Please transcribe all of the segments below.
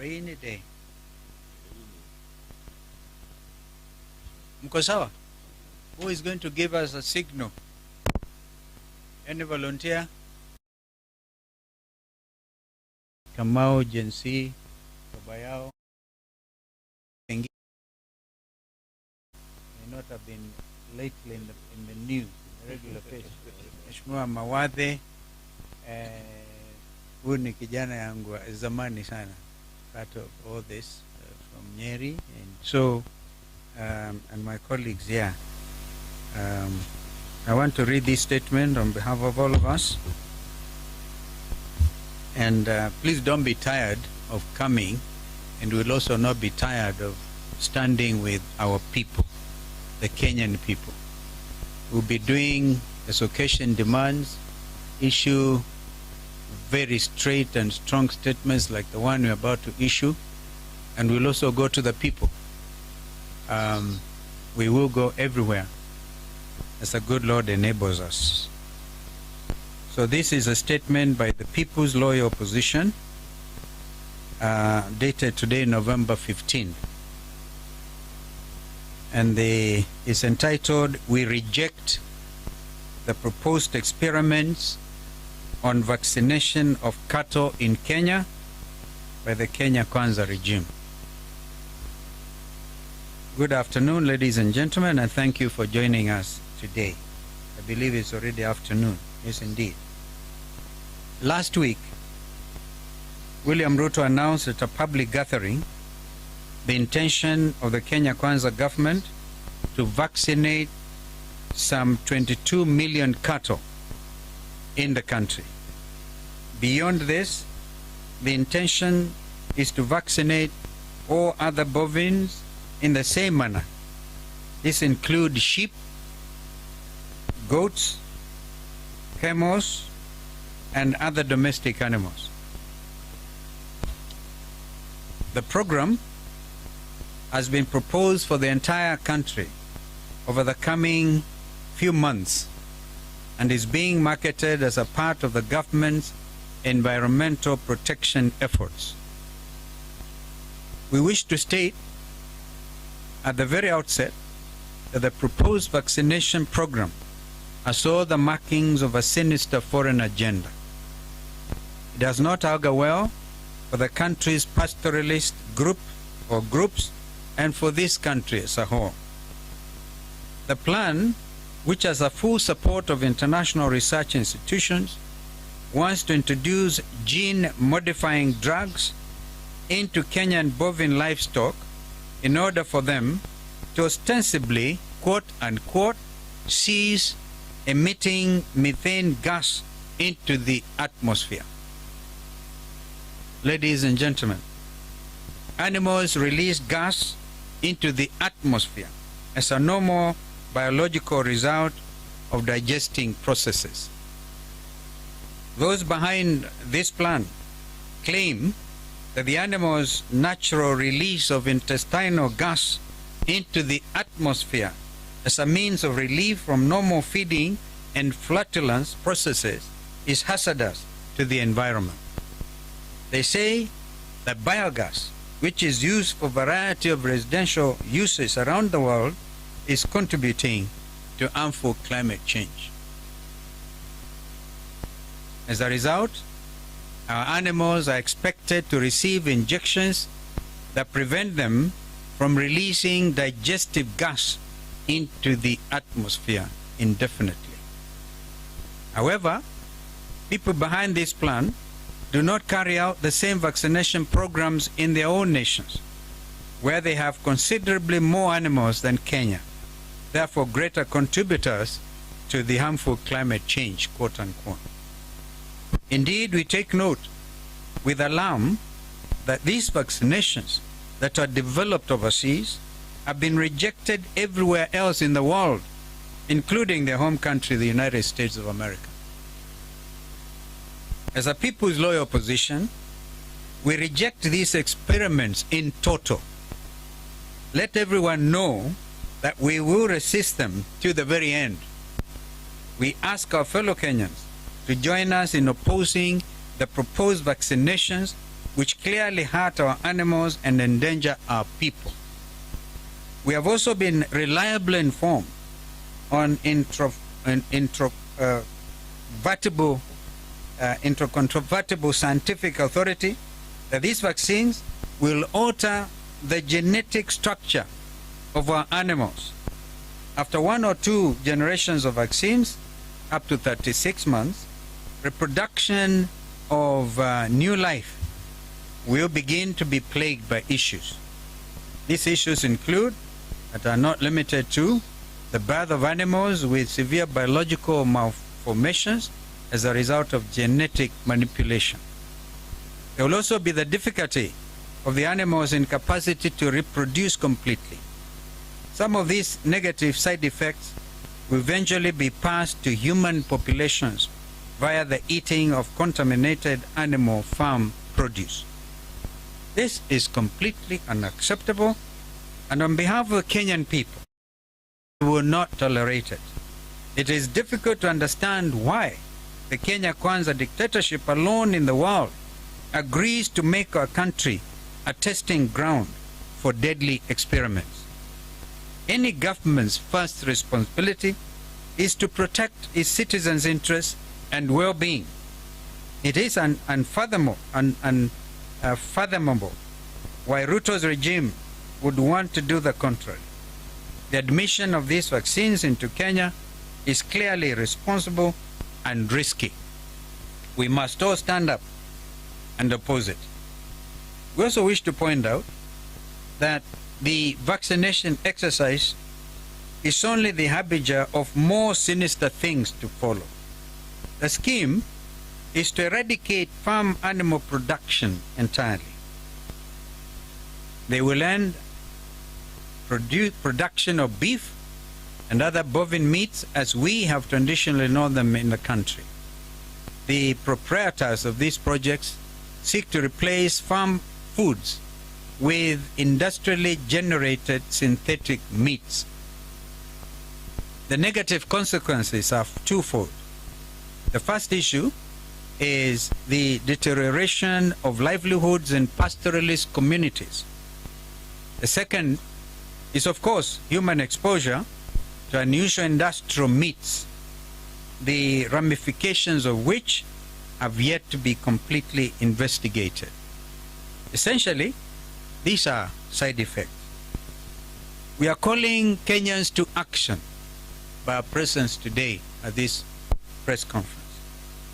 Rainy day. Mko sawa? Who is going to give us a signal? Any volunteer? Kamau, Jensi, Kabayao. May not have been lately in the news, the regular page. Mheshimiwa Mawadhe, huyu ni kijana yangu zamani sana, part of all this from Nyeri, and so and my colleagues here. I want to read this statement on behalf of all of us, and please don't be tired of coming, and we'll also not be tired of standing with our people, the Kenyan people. We'll be doing, as occasion demands, issue very straight and strong statements like the one we're about to issue, and we'll also go to the people. We will go everywhere as the good Lord enables us. So this is a statement by the People's Loyal Opposition, dated today, November 15. And it's entitled, "We Reject the Proposed Experiments on Vaccination of Cattle in Kenya by the Kenya Kwanza regime." Good afternoon, ladies and gentlemen, and thank you for joining us today. I believe it's already afternoon. Yes, indeed. Last week, William Ruto announced at a public gathering the intention of the Kenya Kwanza government to vaccinate some 22 million cattle in the country. Beyond this, the intention is to vaccinate all other bovines in the same manner. This includes sheep, goats, camels, and other domestic animals. The program has been proposed for the entire country over the coming few months and is being marketed as a part of the government's environmental protection efforts. We wish to state at the very outset that the proposed vaccination program has all the markings of a sinister foreign agenda. It does not augur well for the country's pastoralist group or groups and for this country as a whole. The plan, which has the full support of international research institutions, wants to introduce gene-modifying drugs into Kenyan bovine livestock in order for them to ostensibly, quote-unquote, cease emitting methane gas into the atmosphere. Ladies and gentlemen, animals release gas into the atmosphere as a normal biological result of digesting processes. Those behind this plan claim that the animal's natural release of intestinal gas into the atmosphere as a means of relief from normal feeding and flatulence processes is hazardous to the environment. They say that biogas, which is used for a variety of residential uses around the world, is contributing to harmful climate change. As a result, our animals are expected to receive injections that prevent them from releasing digestive gas into the atmosphere indefinitely. However, people behind this plan do not carry out the same vaccination programs in their own nations, where they have considerably more animals than Kenya, therefore greater contributors to the harmful climate change, quote unquote. Indeed, we take note with alarm that these vaccinations that are developed overseas have been rejected everywhere else in the world, including their home country, the United States of America. As a People's Loyal Opposition, we reject these experiments in toto. Let everyone know that we will resist them to the very end. We ask our fellow Kenyans to join us in opposing the proposed vaccinations which clearly hurt our animals and endanger our people. We have also been reliably informed on incontrovertible scientific authority that these vaccines will alter the genetic structure of our animals. After 1 or 2 generations of vaccines, up to 36 months, reproduction of new life will begin to be plagued by issues. These issues include, but are not limited to, the birth of animals with severe biological malformations as a result of genetic manipulation. There will also be the difficulty of the animal's incapacity to reproduce completely. Some of these negative side effects will eventually be passed to human populations via the eating of contaminated animal farm produce. This is completely unacceptable, and on behalf of the Kenyan people, we will not tolerate it. It is difficult to understand why the Kenya Kwanza dictatorship alone in the world agrees to make our country a testing ground for deadly experiments. Any government's first responsibility is to protect its citizens' interests and well-being. It is unfathomable why Ruto's regime would want to do the contrary. The admission of these vaccines into Kenya is clearly irresponsible and risky. We must all stand up and oppose it. We also wish to point out that the vaccination exercise is only the harbinger of more sinister things to follow. The scheme is to eradicate farm animal production entirely. They will end production of beef and other bovine meats as we have traditionally known them in the country. The proprietors of these projects seek to replace farm foods with industrially generated synthetic meats. The negative consequences are twofold. The first issue is the deterioration of livelihoods in pastoralist communities. The second is, of course, human exposure to unusual industrial meats, the ramifications of which have yet to be completely investigated. Essentially, these are side effects. We are calling Kenyans to action by our presence today at this press conference.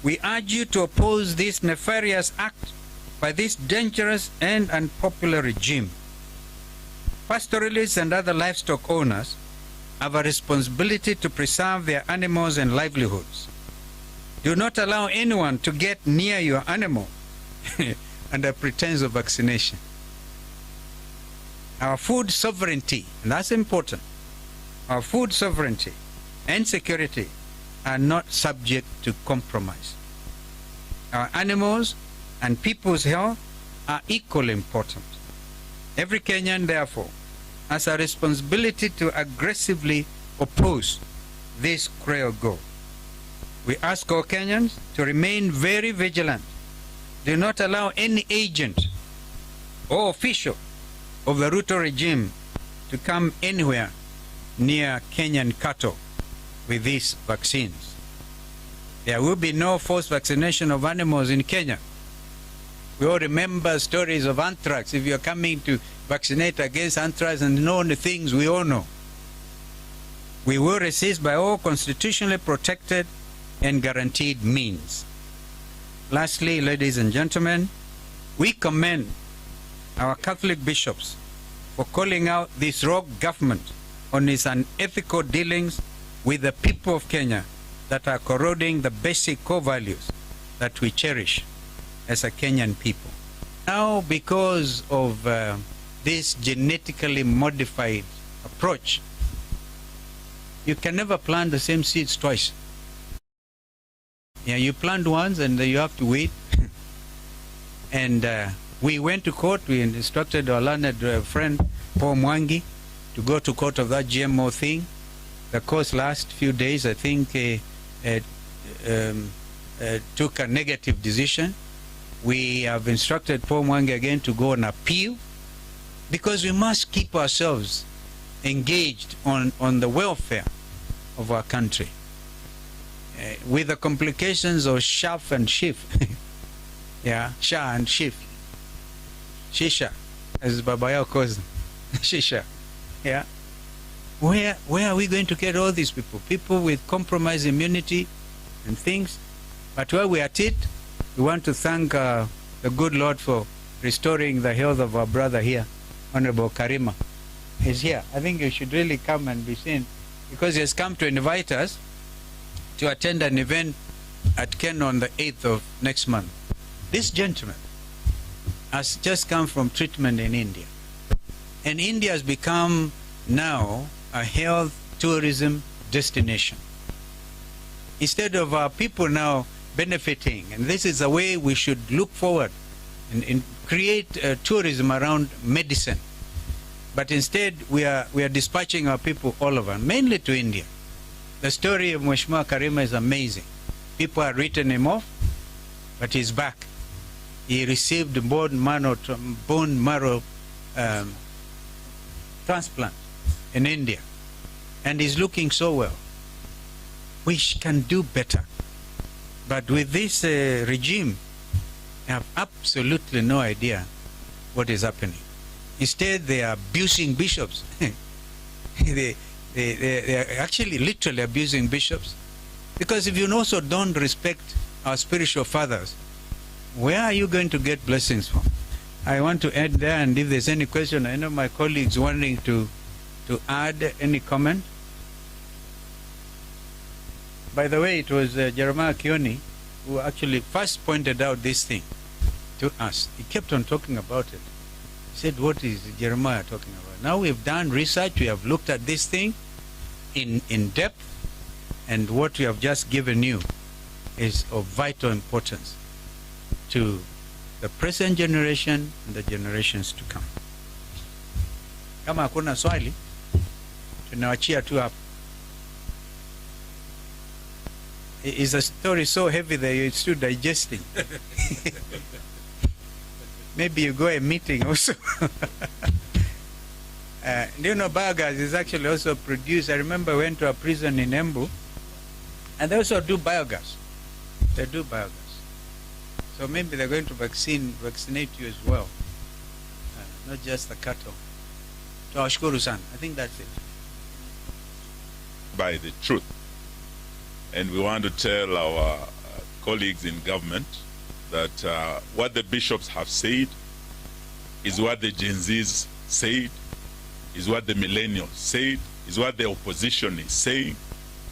We urge you to oppose this nefarious act by this dangerous and unpopular regime. Pastoralists and other livestock owners have a responsibility to preserve their animals and livelihoods. Do not allow anyone to get near your animal under pretense of vaccination. Our food sovereignty, and that's important, our food sovereignty and security are not subject to compromise. Our animals and people's health are equally important. Every Kenyan, therefore, has a responsibility to aggressively oppose this cruel goal. We ask all Kenyans to remain very vigilant. Do not allow any agent or official of the Ruto regime to come anywhere near Kenyan cattle with these vaccines. There will be no forced vaccination of animals in Kenya. We all remember stories of anthrax. If you're coming to vaccinate against anthrax and know the things we all know. We will resist by all constitutionally protected and guaranteed means. Lastly, ladies and gentlemen, we commend our Catholic bishops for calling out this rogue government on its unethical dealings with the people of Kenya that are corroding the basic core values that we cherish as a Kenyan people. Now, because of this genetically modified approach, you can never plant the same seeds twice. Yeah, you plant once and you have to wait. And we went to court. We instructed our learned friend Paul Mwangi to go to court of that GMO thing. The course last few days, I think, took a negative decision. We have instructed Paul Mwangi again to go on appeal, because we must keep ourselves engaged on the welfare of our country. With the complications of shaf and shif, yeah, sha and shif, shisha, as Babayo calls them, shisha, yeah. Where are we going to get all these people? People with compromised immunity and things. But while we are at it, we want to thank the good Lord for restoring the health of our brother here, Honorable Karima. He's here. I think you should really come and be seen, because he has come to invite us to attend an event at Ken on the 8th of next month. This gentleman has just come from treatment in India. And India has become now a health tourism destination. Instead of our people now benefiting, and this is the way we should look forward and create tourism around medicine. But instead, we are dispatching our people all over, mainly to India. The story of Mheshimiwa Karima is amazing. People have written him off, but he's back. He received bone marrow transplant in India, and he's looking so well. We can do better. But with this regime, I have absolutely no idea what is happening. Instead, they are abusing bishops. They are actually literally abusing bishops. Because if you also don't respect our spiritual fathers, where are you going to get blessings from? I want to add there, and if there's any question, I know my colleagues wanting to add any comment. By the way, it was Jeremiah Kioni who actually first pointed out this thing to us. He kept on talking about it. He said, what is Jeremiah talking about? Now we've done research, we have looked at this thing in depth, and what we have just given you is of vital importance to the present generation and the generations to come. Kama hakuna swali, tunawachia tu hapa. Is a story so heavy that you're still digesting? Maybe you go a meeting also. You know, biogas is actually also produced. I remember I went to a prison in Embu, and they also do biogas. They do biogas. So maybe they're going to vaccinate you as well, not just the cattle. Tuwashukuru-san. I think that's it. By the truth. And we want to tell our colleagues in government that what the bishops have said is what the Gen Zs said, is what the millennials said, is what the opposition is saying,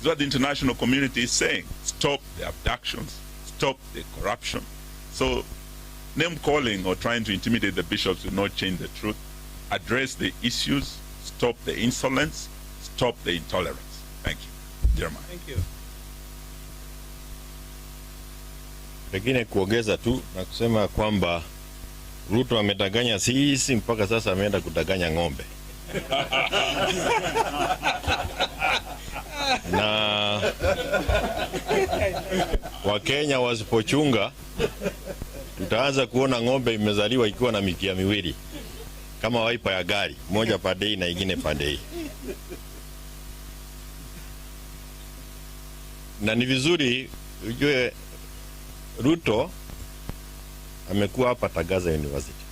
is what the international community is saying. Stop the abductions, stop the corruption. So name calling or trying to intimidate the bishops will not change the truth. Address the issues, stop the insolence, stop the intolerance. Thank you. Jeremiah. Thank you. Pengine kuongeza tu na kusema kwamba Ruto amedanganya sisi mpaka sasa ameenda kudanganya ng'ombe. Na Wakenya wasipochunga tutaanza kuona ng'ombe imezaliwa ikiwa na mikia miwili kama waipa ya gari, moja pande hii na ingine pande hii. Na ni vizuri ujue Ruto amekuwa hapa Tagaza University,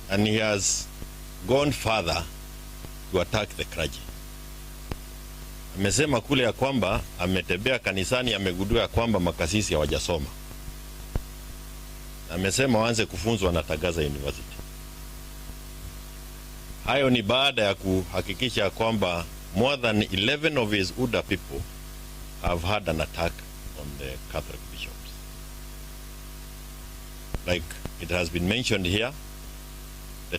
and he has gone further to attack the clergy. Amesema kule ya kwamba ametembea kanisani, amegundua ya kwamba makasisi hawajasoma. Amesema waanze kufunzwa na Tagaza University. Hayo ni baada ya kuhakikisha kwamba more than 11 of his UDA people have had an attack on the Catholic bishops. Like it has been mentioned here, the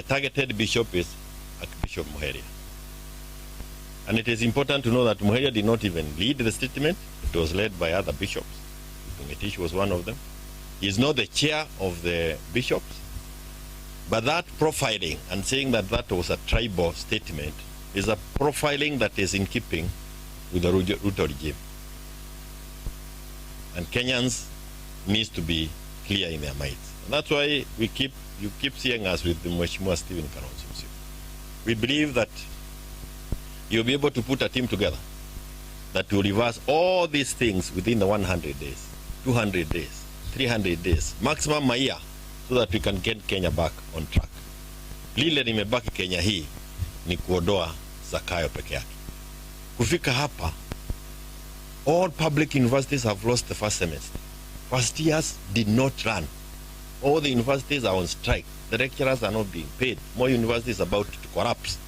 targeted bishop is Archbishop Muheria. And it is important to know that Muheria did not even lead the statement. It was led by other bishops. Tungetish was one of them. He is not the chair of the bishops. But that profiling and saying that that was a tribal statement is a profiling that is in keeping with the Ruto regime. And Kenyans needs to be clear in their minds. And that's why you keep seeing us with the Mheshimiwa Stephen Kalonzo. We believe that you'll be able to put a team together that will reverse all these things within the 100 days, 200 days, 300 days, maximum a year, so that we can get Kenya back on track. Lile limebaki Kenya hii ni kuondoa Zakayo peke yake. Kufika hapa, all public universities have lost the first semester. First years did not run. All the universities are on strike. The lecturers are not being paid. More universities are about to collapse.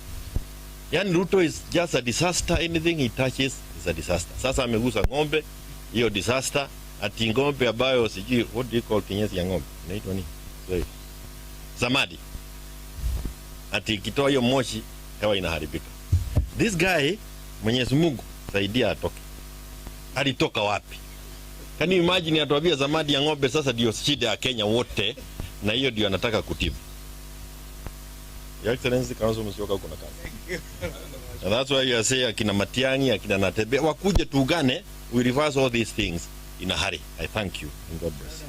Yani Ruto is just a disaster. Anything he touches is a disaster. Sasa amegusa ng'ombe, hiyo disaster. Ati ng'ombe ambayo sijui, what do you call kinyesi ya ng'ombe? Inaitwa nini? Sorry. Samadi. Ati ikitoa hiyo moshi, hewa inaharibika. This guy, Mwenyezi Mungu, saidia atoke. Alitoka wapi? Can you imagine atuambia zamadi ya ng'ombe sasa ndio shida ya Kenya wote, na hiyo ndio anataka kutibu. Your Excellency, Kalonzo Musyoka kuna kazi. And that's why you say akina Matiang'i, akina Natebe wakuje tuungane, we reverse all these things in a hurry. I thank you and God bless you.